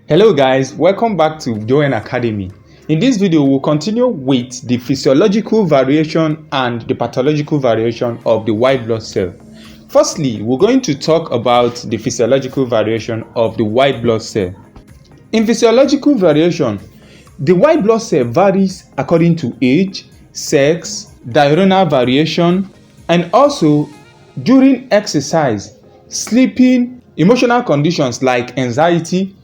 Hello guys, welcome back to Join Academy. In this video, we'll continue with the physiological variation and the pathological variation of the white blood cell. Firstly, we're going to talk about the physiological variation of the white blood cell. In physiological variation, the white blood cell varies according to age, sex, diurnal variation, and also during exercise, sleeping, emotional conditions like anxiety,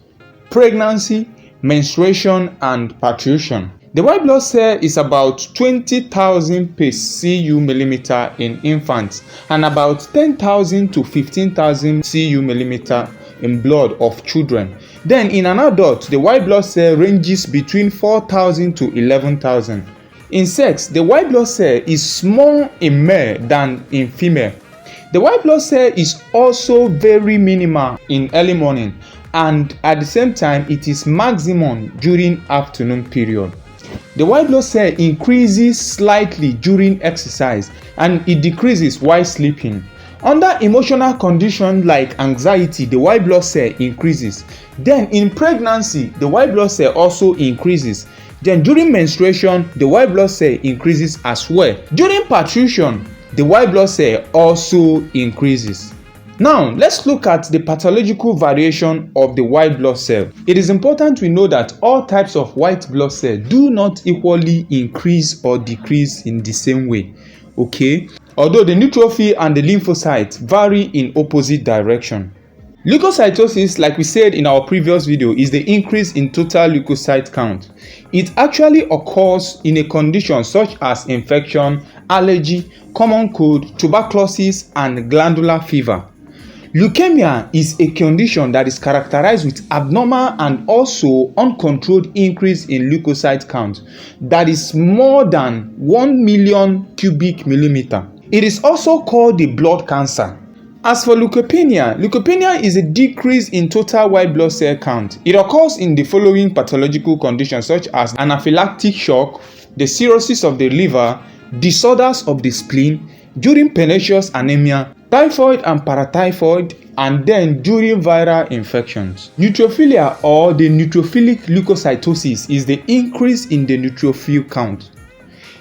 pregnancy, menstruation, and parturition. The white blood cell is about 20,000 per cu millimeter in infants and about 10,000 to 15,000 cu millimeter in blood of children. Then in an adult, the white blood cell ranges between 4,000 to 11,000. In sex, the white blood cell is small in male than in female. The white blood cell is also very minimal in early morning, and at the same time it is maximum during afternoon period. The white blood cell increases slightly during exercise and it decreases while sleeping. Under emotional conditions like anxiety, the white blood cell increases. Then in pregnancy, the white blood cell also increases. Then during menstruation, the white blood cell increases as well. During parturition, the white blood cell also increases. Now, let's look at the pathological variation of the white blood cell. It is important we know that all types of white blood cells do not equally increase or decrease in the same way. Okay? Although the neutrophil and the lymphocytes vary in opposite direction. Leukocytosis, like we said in our previous video, is the increase in total leukocyte count. It actually occurs in a condition such as infection, allergy, common cold, tuberculosis, and glandular fever. Leukemia is a condition that is characterized with abnormal and also uncontrolled increase in leukocyte count that is more than 1 million cubic millimeter. It is also called the blood cancer. As for leukopenia, leukopenia is a decrease in total white blood cell count. It occurs in the following pathological conditions such as anaphylactic shock, the cirrhosis of the liver, disorders of the spleen, during pernicious anemia, typhoid and paratyphoid, and then during viral infections. Neutrophilia or the neutrophilic leukocytosis is the increase in the neutrophil count.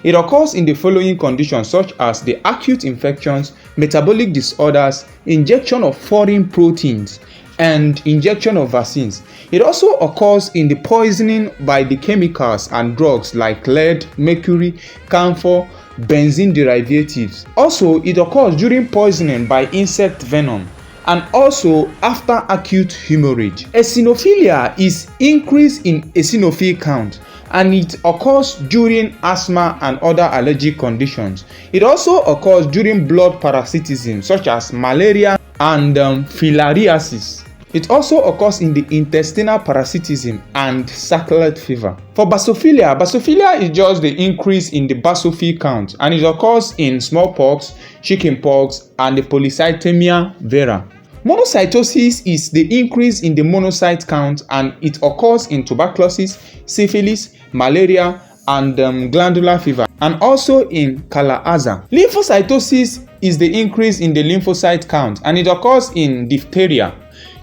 It occurs in the following conditions such as the acute infections, metabolic disorders, injection of foreign proteins, and injection of vaccines. It also occurs in the poisoning by the chemicals and drugs like lead, mercury, camphor, benzene derivatives. Also, it occurs during poisoning by insect venom and also after acute hemorrhage. Eosinophilia is increase in eosinophil count and it occurs during asthma and other allergic conditions. It also occurs during blood parasitism such as malaria and filariasis. It also occurs in the intestinal parasitism and scarlet fever. For basophilia, basophilia is just the increase in the basophil count and it occurs in smallpox, chickenpox, and the polycythemia vera. Monocytosis is the increase in the monocyte count and it occurs in tuberculosis, syphilis, malaria, and glandular fever, and also in Kala-Azar. Lymphocytosis is the increase in the lymphocyte count and it occurs in diphtheria,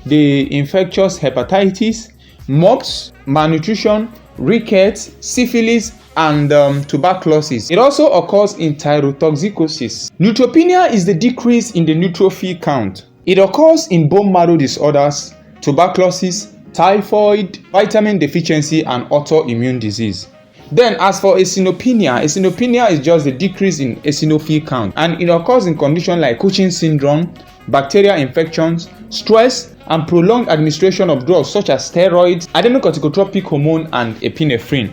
the infectious hepatitis, mumps, malnutrition, rickets, syphilis, and tuberculosis. It also occurs in thyrotoxicosis. Neutropenia is the decrease in the neutrophil count. It occurs in bone marrow disorders, tuberculosis, typhoid, vitamin deficiency, and autoimmune disease. Then as for eosinopenia, eosinopenia is just the decrease in eosinophil count and it occurs in conditions like Cushing's syndrome, bacterial infections, stress, and prolonged administration of drugs such as steroids, adenocorticotropic hormone, and epinephrine.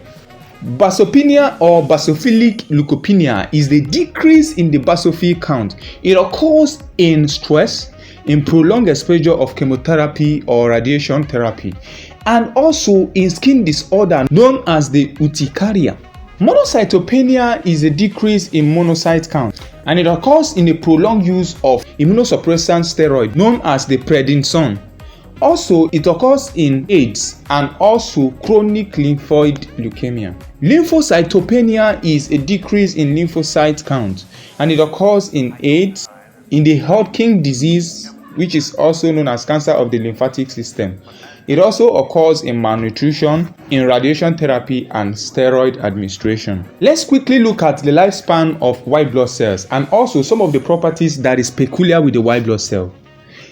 Basopenia or basophilic leukopenia is the decrease in the basophil count. It occurs in stress, in prolonged exposure of chemotherapy or radiation therapy, and also in skin disorder known as the urticaria. Monocytopenia is a decrease in monocyte count and it occurs in the prolonged use of immunosuppressant steroid known as the prednisone. Also, it occurs in AIDS and also chronic lymphoid leukemia. Lymphocytopenia is a decrease in lymphocyte count and it occurs in AIDS, in the Hodgkin disease, which is also known as cancer of the lymphatic system. It also occurs in malnutrition, in radiation therapy, and steroid administration. Let's quickly look at the lifespan of white blood cells and also some of the properties that is peculiar with the white blood cell.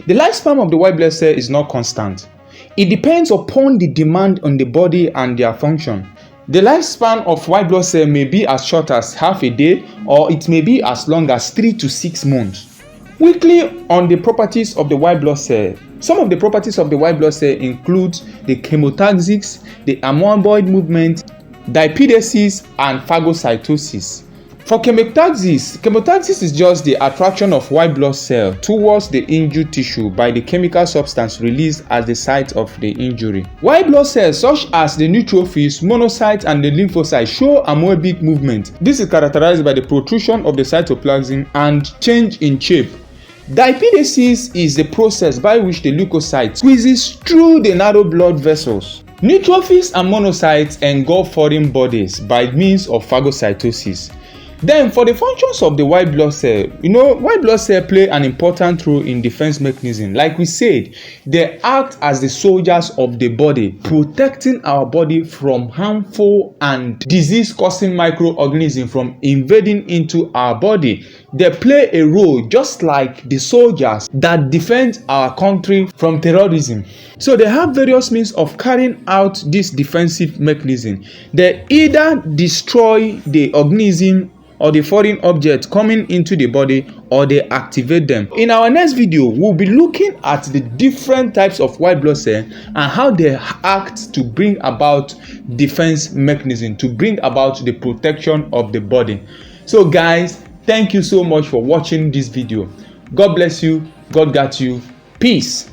The lifespan of the white blood cell is not constant. It depends upon the demand on the body and their function. The lifespan of white blood cell may be as short as half a day, or it may be as long as 3 to 6 months. Quickly on the properties of the white blood cell. Some of the properties of the white blood cell include the chemotaxis, the amyloid movement, diapedesis, and phagocytosis. For chemotaxis is just the attraction of white blood cell towards the injured tissue by the chemical substance released at the site of the injury. White blood cells such as the neutrophils, monocytes, and the lymphocytes show amoebic movement. This is characterized by the protrusion of the cytoplasm and change in shape. Diapedesis is the process by which the leukocyte squeezes through the narrow blood vessels. Neutrophils and monocytes engulf foreign bodies by means of phagocytosis. Then for the functions of the white blood cell, white blood cell play an important role in defense mechanism. Like we said, they act as the soldiers of the body, protecting our body from harmful and disease-causing microorganisms from invading into our body. They play a role just like the soldiers that defend our country from terrorism. So they have various means of carrying out this defensive mechanism. They either destroy the organism or the foreign object coming into the body, or they activate them. In our next video, we'll be looking at the different types of white blood cell and how they act to bring about defense mechanism, to bring about the protection of the body. So guys, thank you so much for watching this video. God bless you. God got you. Peace.